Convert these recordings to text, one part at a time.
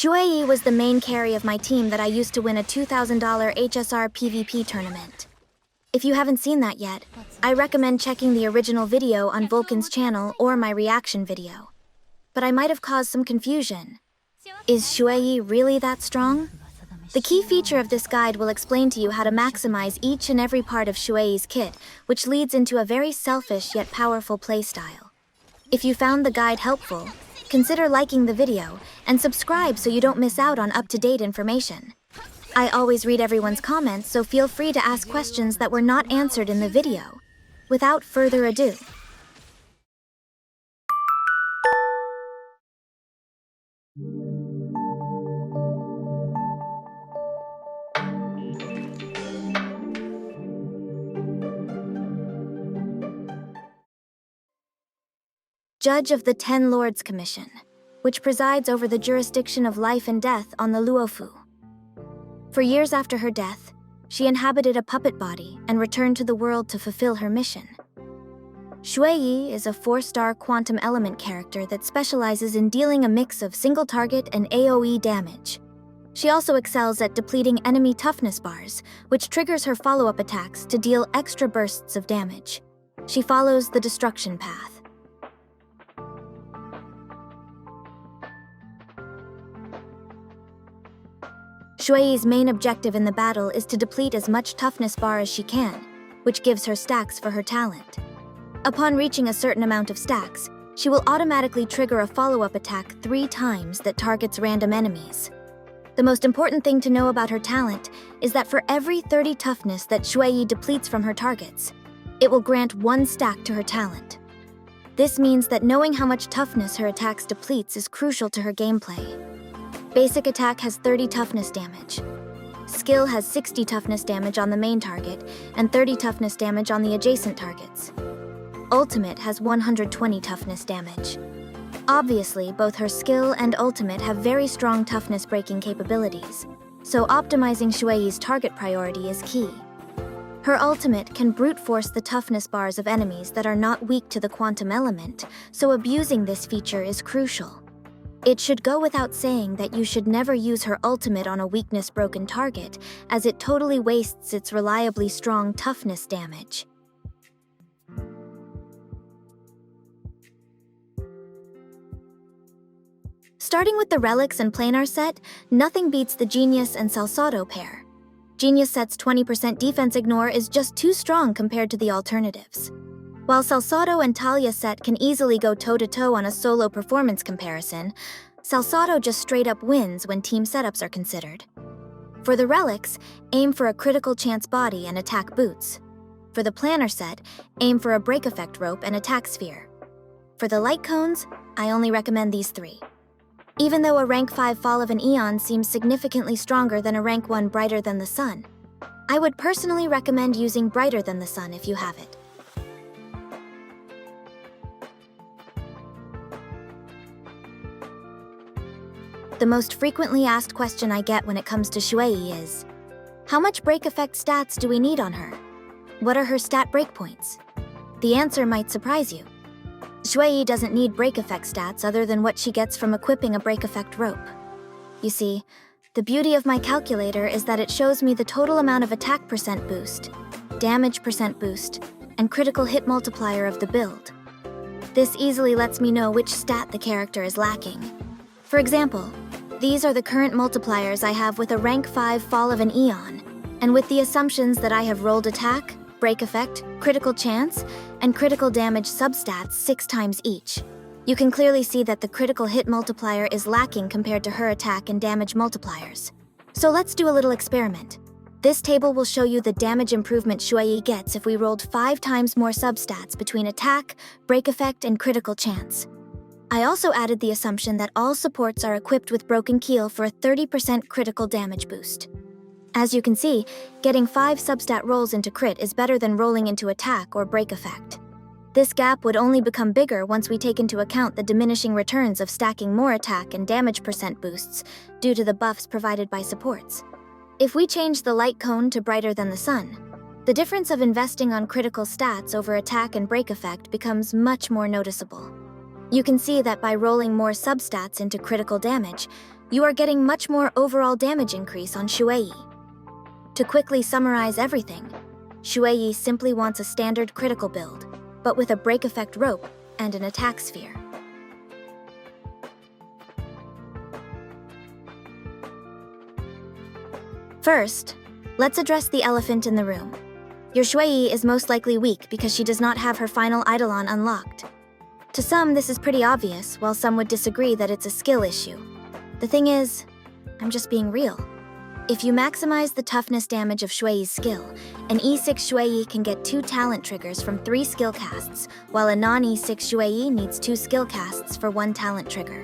Xueyi was the main carry of my team that I used to win a $2,000 HSR PvP tournament. If you haven't seen that yet, I recommend checking the original video on Vulcan's channel or my reaction video. But I might have caused some confusion. Is Xueyi really that strong? The key feature of this guide will explain to you how to maximize each and every part of Xueyi's kit, which leads into a very selfish yet powerful playstyle. If you found the guide helpful, consider liking the video and subscribe so you don't miss out on up-to-date information. I always read everyone's comments, so feel free to ask questions that were not answered in the video. Without further ado, Judge of the Ten Lords Commission, which presides over the jurisdiction of life and death on the Luofu. For years after her death, she inhabited a puppet body and returned to the world to fulfill her mission. Xueyi is a 4-star quantum element character that specializes in dealing a mix of single target and AoE damage. She also excels at depleting enemy toughness bars, which triggers her follow-up attacks to deal extra bursts of damage. She follows the destruction path. Xueyi's main objective in the battle is to deplete as much toughness bar as she can, which gives her stacks for her talent. Upon reaching a certain amount of stacks, she will automatically trigger a follow-up attack 3 times that targets random enemies. The most important thing to know about her talent is that for every 30 toughness that Xueyi depletes from her targets, it will grant 1 stack to her talent. This means that knowing how much toughness her attacks depletes is crucial to her gameplay. Basic attack has 30 toughness damage. Skill has 60 toughness damage on the main target and 30 toughness damage on the adjacent targets. Ultimate has 120 toughness damage. Obviously, both her skill and ultimate have very strong toughness breaking capabilities, so optimizing Xueyi's target priority is key. Her ultimate can brute force the toughness bars of enemies that are not weak to the quantum element, so abusing this feature is crucial. It should go without saying that you should never use her ultimate on a weakness-broken target, as it totally wastes its reliably strong toughness damage. Starting with the Relics and Planar set, nothing beats the Genius and Salsado pair. Genius set's 20% defense ignore is just too strong compared to the alternatives. While Salsado and Talia set can easily go toe-to-toe on a solo performance comparison, Salsado just straight-up wins when team setups are considered. For the Relics, aim for a critical chance body and attack boots. For the Planar set, aim for a break effect rope and attack sphere. For the light cones, I only recommend these 3. Even though a rank 5 Fall of an Eon seems significantly stronger than a rank 1 Brighter Than the Sun, I would personally recommend using Brighter Than the Sun if you have it. The most frequently asked question I get when it comes to Xueyi is, how much break effect stats do we need on her? What are her stat breakpoints? The answer might surprise you. Xueyi doesn't need break effect stats other than what she gets from equipping a break effect rope. You see, the beauty of my calculator is that it shows me the total amount of attack percent boost, damage percent boost, and critical hit multiplier of the build. This easily lets me know which stat the character is lacking. For example, these are the current multipliers I have with a rank 5 Fall of an Eon, and with the assumptions that I have rolled attack, break effect, critical chance, and critical damage substats 6 times each. You can clearly see that the critical hit multiplier is lacking compared to her attack and damage multipliers. So let's do a little experiment. This table will show you the damage improvement Xueyi gets if we rolled 5 times more substats between attack, break effect, and critical chance. I also added the assumption that all supports are equipped with Broken Keel for a 30% critical damage boost. As you can see, getting 5 substat rolls into crit is better than rolling into attack or break effect. This gap would only become bigger once we take into account the diminishing returns of stacking more attack and damage percent boosts due to the buffs provided by supports. If we change the light cone to Brighter Than the Sun, the difference of investing on critical stats over attack and break effect becomes much more noticeable. You can see that by rolling more substats into critical damage, you are getting much more overall damage increase on Xueyi. To quickly summarize everything, Xueyi simply wants a standard critical build, but with a break effect rope and an attack sphere. First, let's address the elephant in the room. Your Xueyi is most likely weak because she does not have her final Eidolon unlocked. To some, this is pretty obvious, while some would disagree that it's a skill issue. The thing is, I'm just being real. If you maximize the toughness damage of Xueyi's skill, an E6 Xueyi can get 2 talent triggers from 3 skill casts, while a non-E6 Xueyi needs 2 skill casts for 1 talent trigger.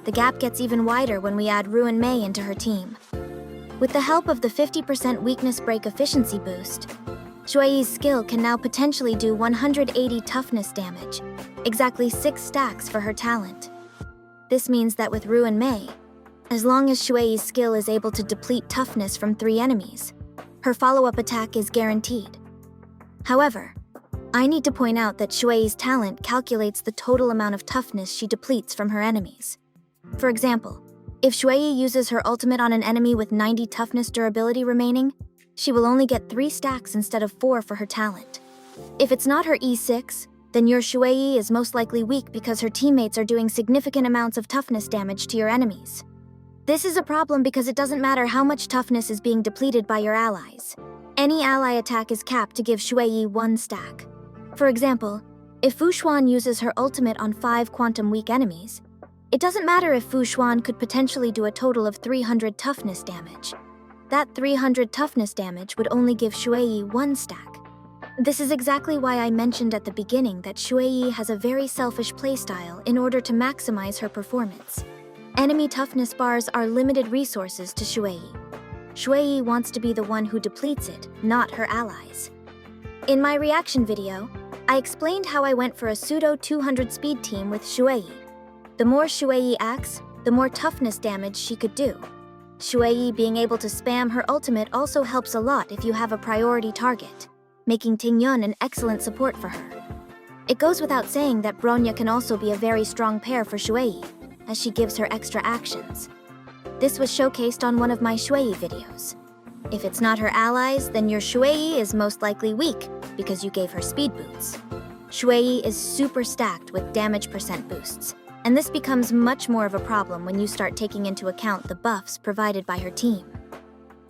The gap gets even wider when we add Ruin Mei into her team. With the help of the 50% weakness break efficiency boost, Xueyi's skill can now potentially do 180 toughness damage, exactly 6 stacks for her talent. This means that with Ruin Mei, as long as Xueyi's skill is able to deplete toughness from 3 enemies, her follow-up attack is guaranteed. However, I need to point out that Xueyi's talent calculates the total amount of toughness she depletes from her enemies. For example, if Xueyi uses her ultimate on an enemy with 90 toughness durability remaining, she will only get 3 stacks instead of 4 for her talent. If it's not her E6, then your Xueyi is most likely weak because her teammates are doing significant amounts of toughness damage to your enemies. This is a problem because it doesn't matter how much toughness is being depleted by your allies. Any ally attack is capped to give Xueyi 1 stack. For example, if Fu Xuan uses her ultimate on 5 quantum weak enemies, it doesn't matter if Fu Xuan could potentially do a total of 300 toughness damage. That 300 toughness damage would only give Xueyi 1 stack. This is exactly why I mentioned at the beginning that Xueyi has a very selfish playstyle in order to maximize her performance. Enemy toughness bars are limited resources to Xueyi. Xueyi wants to be the one who depletes it, not her allies. In my reaction video, I explained how I went for a pseudo 200 speed team with Xueyi. The more Xueyi acts, the more toughness damage she could do. Xueyi being able to spam her ultimate also helps a lot if you have a priority target, making Tingyun an excellent support for her. It goes without saying that Bronya can also be a very strong pair for Xueyi, as she gives her extra actions. This was showcased on one of my Xueyi videos. If it's not her allies, then your Xueyi is most likely weak because you gave her speed boots. Xueyi is super stacked with damage percent boosts, and this becomes much more of a problem when you start taking into account the buffs provided by her team.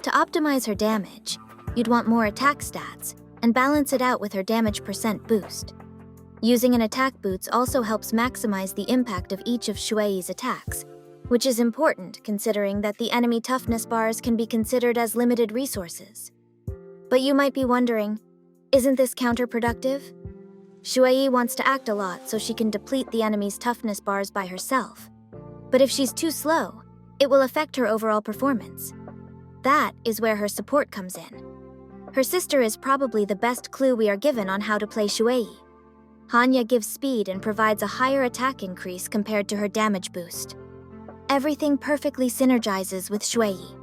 To optimize her damage, you'd want more attack stats and balance it out with her damage percent boost. Using an attack boots also helps maximize the impact of each of Xueyi's attacks, which is important considering that the enemy toughness bars can be considered as limited resources. But you might be wondering, isn't this counterproductive? Xueyi wants to act a lot so she can deplete the enemy's toughness bars by herself. But if she's too slow, it will affect her overall performance. That is where her support comes in. Her sister is probably the best clue we are given on how to play Xueyi. Hanya gives speed and provides a higher attack increase compared to her damage boost. Everything perfectly synergizes with Xueyi.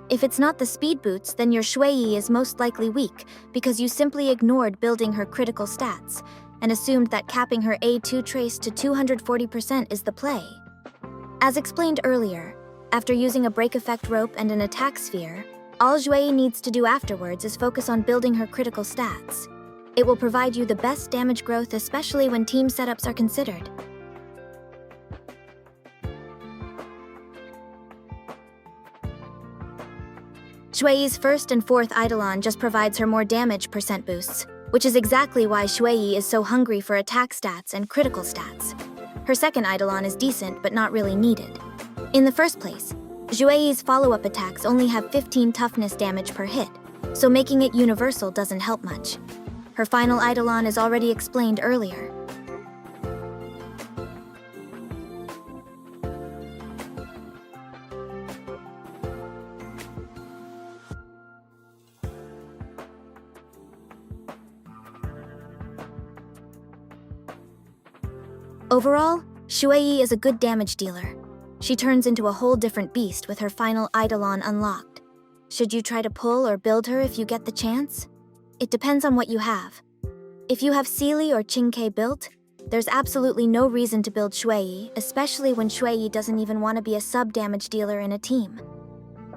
If it's not the speed boots, then your Xueyi is most likely weak because you simply ignored building her critical stats and assumed that capping her A2 trace to 240% is the play. As explained earlier, after using a break effect rope and an attack sphere, all Xueyi needs to do afterwards is focus on building her critical stats. It will provide you the best damage growth, especially when team setups are considered. Xueyi's first and fourth Eidolon just provides her more damage percent boosts, which is exactly why Xueyi is so hungry for attack stats and critical stats. Her second Eidolon is decent but not really needed. In the first place, Xueyi's follow-up attacks only have 15 toughness damage per hit, so making it universal doesn't help much. Her final Eidolon is already explained earlier. Overall, Xueyi is a good damage dealer. She turns into a whole different beast with her final Eidolon unlocked. Should you try to pull or build her if you get the chance? It depends on what you have. If you have Sealy or Qingke built, There's absolutely no reason to build Xueyi, especially when Xueyi doesn't even want to be a sub-damage dealer in a team.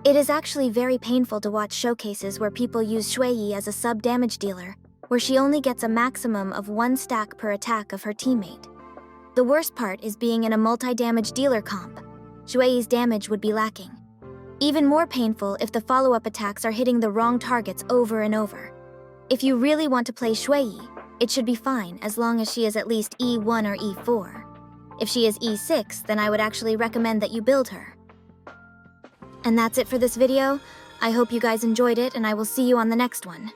It is actually very painful to watch showcases where people use Xueyi as a sub-damage dealer, where she only gets a maximum of 1 stack per attack of her teammate. The worst part is being in a multi-damage dealer comp. Xueyi's damage would be lacking. Even more painful if the follow-up attacks are hitting the wrong targets over and over. If you really want to play Xueyi, it should be fine as long as she is at least E1 or E4. If she is E6, then I would actually recommend that you build her. And that's it for this video. I hope you guys enjoyed it, and I will see you on the next one.